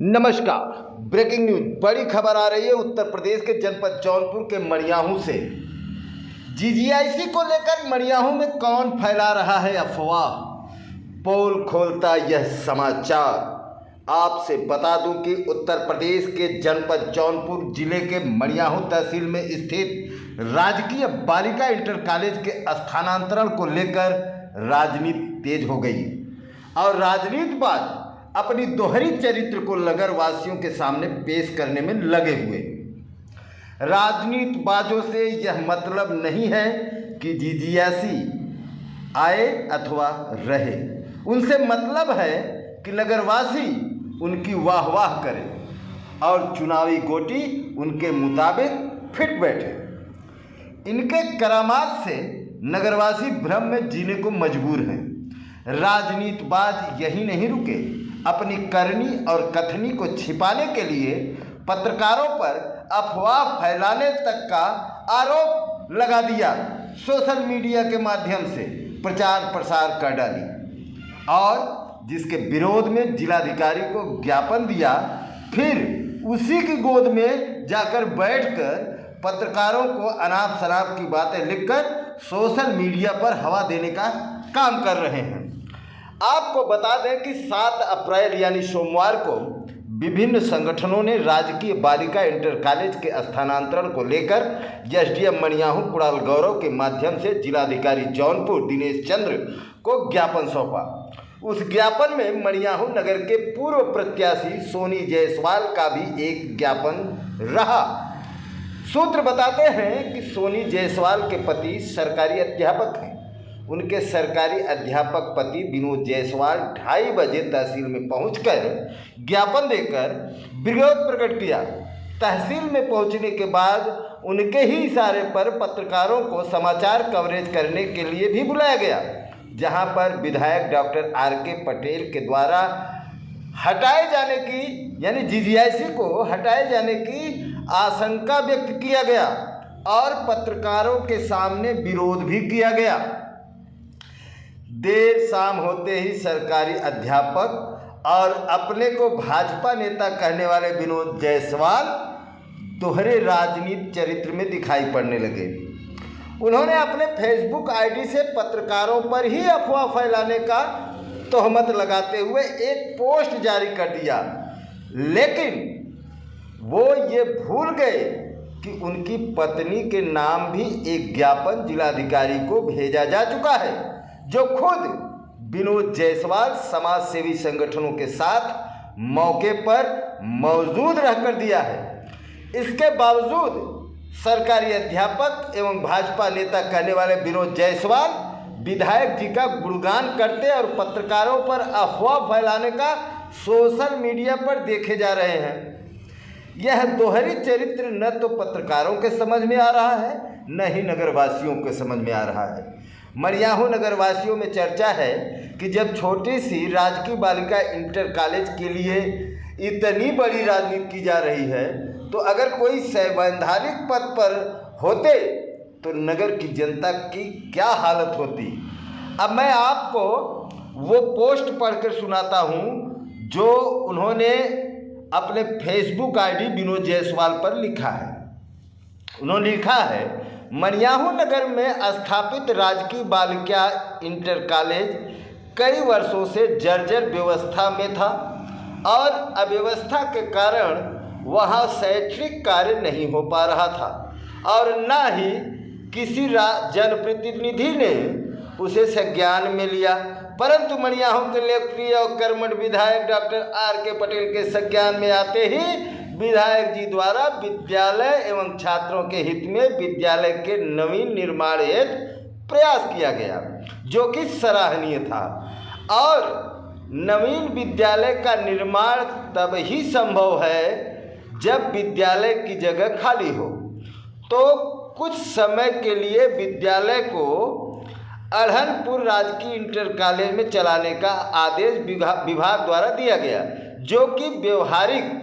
नमस्कार। Breaking news, बड़ी खबर आ रही है उत्तर प्रदेश के जनपद जौनपुर के मड़ियाहू से। जीजीआईसी को लेकर मड़ियाहू में कौन फैला रहा है अफवाह, पोल खोलता यह समाचार। आपसे बता दूं कि उत्तर प्रदेश के जनपद जौनपुर जिले के मड़ियाहू तहसील में स्थित राजकीय बालिका इंटर कॉलेज के स्थानांतरण को लेकर राजनीति तेज हो गई और राजनीतिबाज अपनी दोहरी चरित्र को नगर वासियों के सामने पेश करने में लगे हुए। राजनीतिबाजों से यह मतलब नहीं है कि जीजीआईसी आए अथवा रहे, उनसे मतलब है कि नगरवासी उनकी वाह करें और चुनावी गोटी उनके मुताबिक फिट बैठे। इनके करामात से नगरवासी भ्रम में जीने को मजबूर हैं। राजनीतिबाज यही नहीं रुके, अपनी करनी और कथनी को छिपाने के लिए पत्रकारों पर अफवाह फैलाने तक का आरोप लगा दिया। सोशल मीडिया के माध्यम से प्रचार प्रसार कर डाली और जिसके विरोध में जिलाधिकारी को ज्ञापन दिया, फिर उसी की गोद में जाकर बैठकर पत्रकारों को अनाप शनाप की बातें लिखकर सोशल मीडिया पर हवा देने का काम कर रहे हैं। आपको बता दें कि 7 अप्रैल यानी सोमवार को विभिन्न संगठनों ने राजकीय बालिका इंटर कॉलेज के स्थानांतरण को लेकर एसडीएम मड़ियाहू कुणाल गौरव के माध्यम से जिलाधिकारी जौनपुर दिनेश चंद्र को ज्ञापन सौंपा। उस ज्ञापन में मड़ियाहू नगर के पूर्व प्रत्याशी सोनी जायसवाल का भी एक ज्ञापन रहा। सूत्र बताते हैं कि सोनी जायसवाल के पति सरकारी अध्यापक हैं। उनके सरकारी अध्यापक पति विनोद जायसवाल 2:30 बजे तहसील में पहुंचकर ज्ञापन देकर विरोध प्रकट किया। तहसील में पहुंचने के बाद उनके ही इशारे पर पत्रकारों को समाचार कवरेज करने के लिए भी बुलाया गया, जहां पर विधायक डॉक्टर आर.के. पटेल के द्वारा हटाए जाने की यानी जीजीआईसी को हटाए जाने की आशंका व्यक्त किया गया और पत्रकारों के सामने विरोध भी किया गया। देर शाम होते ही सरकारी अध्यापक और अपने को भाजपा नेता कहने वाले विनोद जायसवाल दोहरे राजनीति चरित्र में दिखाई पड़ने लगे। उन्होंने अपने फेसबुक आईडी से पत्रकारों पर ही अफवाह फैलाने का तोहमत लगाते हुए एक पोस्ट जारी कर दिया, लेकिन वो ये भूल गए कि उनकी पत्नी के नाम भी एक ज्ञापन जिलाधिकारी को भेजा जा चुका है, जो खुद विनोद जायसवाल समाज सेवी संगठनों के साथ मौके पर मौजूद रहकर दिया है। इसके बावजूद सरकारी अध्यापक एवं भाजपा नेता कहने वाले विनोद जायसवाल विधायक जी का गुणगान करते और पत्रकारों पर अफवाह फैलाने का सोशल मीडिया पर देखे जा रहे हैं। यह दोहरी चरित्र न तो पत्रकारों के समझ में आ रहा है, न ही नगरवासियों के समझ में आ रहा है। मड़ियाहू नगरवासियों में चर्चा है कि जब छोटी सी राजकीय बालिका इंटर कॉलेज के लिए इतनी बड़ी राजनीति की जा रही है, तो अगर कोई संवैधानिक पद पर होते तो नगर की जनता की क्या हालत होती। अब मैं आपको वो पोस्ट पढ़कर सुनाता हूँ जो उन्होंने अपने फेसबुक आईडी विनोद जायसवाल पर लिखा है। उन्होंने लिखा है, मड़ियाहू नगर में स्थापित राजकीय बालिका इंटर कॉलेज कई वर्षों से जर्जर व्यवस्था में था और अव्यवस्था के कारण वहां शैक्षणिक कार्य नहीं हो पा रहा था और न ही किसी जनप्रतिनिधि ने उसे संज्ञान में लिया। परंतु मड़ियाहू के लोकप्रिय और कर्मठ विधायक डॉक्टर आर.के. पटेल के संज्ञान में आते ही विधायक जी द्वारा विद्यालय एवं छात्रों के हित में विद्यालय के नवीन निर्माण हेतु प्रयास किया गया, जो कि सराहनीय था। और नवीन विद्यालय का निर्माण तब ही संभव है जब विद्यालय की जगह खाली हो। तो कुछ समय के लिए विद्यालय को अढ़नपुर राजकीय इंटर कॉलेज में चलाने का आदेश विभाग द्वारा दिया गया, जो कि व्यवहारिक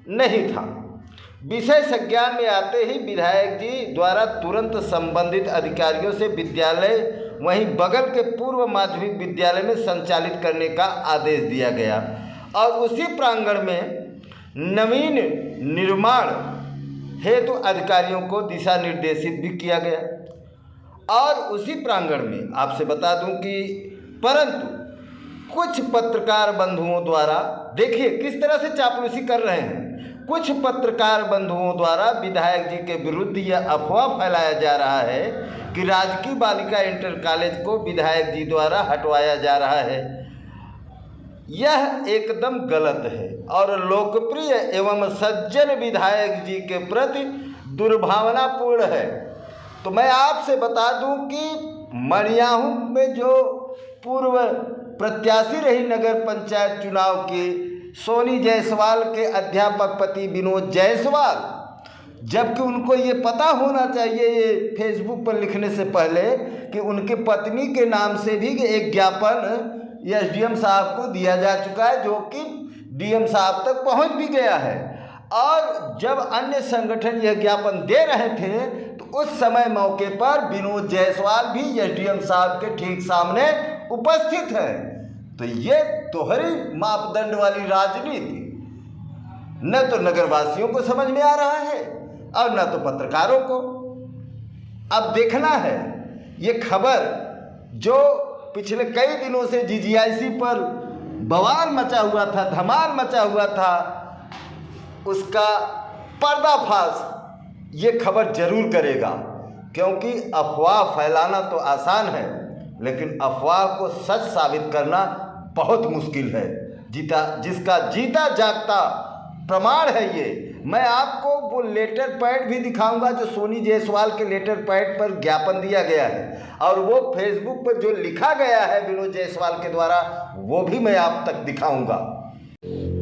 नहीं था। विषय संज्ञान में आते ही विधायक जी द्वारा तुरंत संबंधित अधिकारियों से विद्यालय वहीं बगल के पूर्व माध्यमिक विद्यालय में संचालित करने का आदेश दिया गया और उसी प्रांगण में नवीन निर्माण हेतु अधिकारियों को दिशा निर्देशित भी किया गया। और उसी प्रांगण में आपसे बता दूं कि परंतु कुछ पत्रकार बंधुओं द्वारा, देखिए किस तरह से चापलूसी कर रहे हैं, कुछ पत्रकार बंधुओं द्वारा विधायक जी के विरुद्ध यह अफवाह फैलाया जा रहा है कि राजकीय बालिका इंटर कॉलेज को विधायक जी द्वारा हटवाया जा रहा है। यह एकदम गलत है और लोकप्रिय एवं सज्जन विधायक जी के प्रति दुर्भावनापूर्ण है। तो मैं आपसे बता दूं कि मड़ियाहू में जो पूर्व प्रत्याशी रही नगर पंचायत चुनाव की सोनी जायसवाल के अध्यापक पति विनोद जायसवाल, जबकि उनको ये पता होना चाहिए ये फेसबुक पर लिखने से पहले कि उनके पत्नी के नाम से भी एक ज्ञापन एसडीएम साहब को दिया जा चुका है, जो कि डीएम साहब तक पहुंच भी गया है। और जब अन्य संगठन यह ज्ञापन दे रहे थे तो उस समय मौके पर विनोद जायसवाल भी एसडीएम साहब के ठीक सामने उपस्थित है। तो ये दोहरी मापदंड वाली राजनीति न तो नगरवासियों को समझ में आ रहा है और न तो पत्रकारों को। अब देखना है ये खबर जो पिछले कई दिनों से जीजीआईसी पर बवाल मचा हुआ था, धमाल मचा हुआ था, उसका पर्दाफाश ये खबर जरूर करेगा। क्योंकि अफवाह फैलाना तो आसान है, लेकिन अफवाह को सच साबित करना बहुत मुश्किल है। जिसका जीता जागता प्रमाण है ये। मैं आपको वो लेटर पैड भी दिखाऊंगा जो सोनी जायसवाल के लेटर पैड पर ज्ञापन दिया गया है, और वो फेसबुक पर जो लिखा गया है विनोद जायसवाल के द्वारा, वो भी मैं आप तक दिखाऊंगा।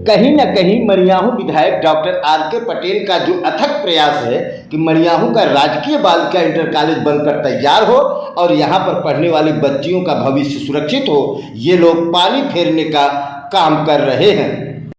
कहीं न कहीं मड़ियाहू विधायक डॉक्टर आर.के. पटेल का जो अथक प्रयास है कि मड़ियाहू का राजकीय बालिका इंटर कॉलेज बनकर तैयार हो और यहाँ पर पढ़ने वाली बच्चियों का भविष्य सुरक्षित हो, ये लोग पानी फेरने का काम कर रहे हैं।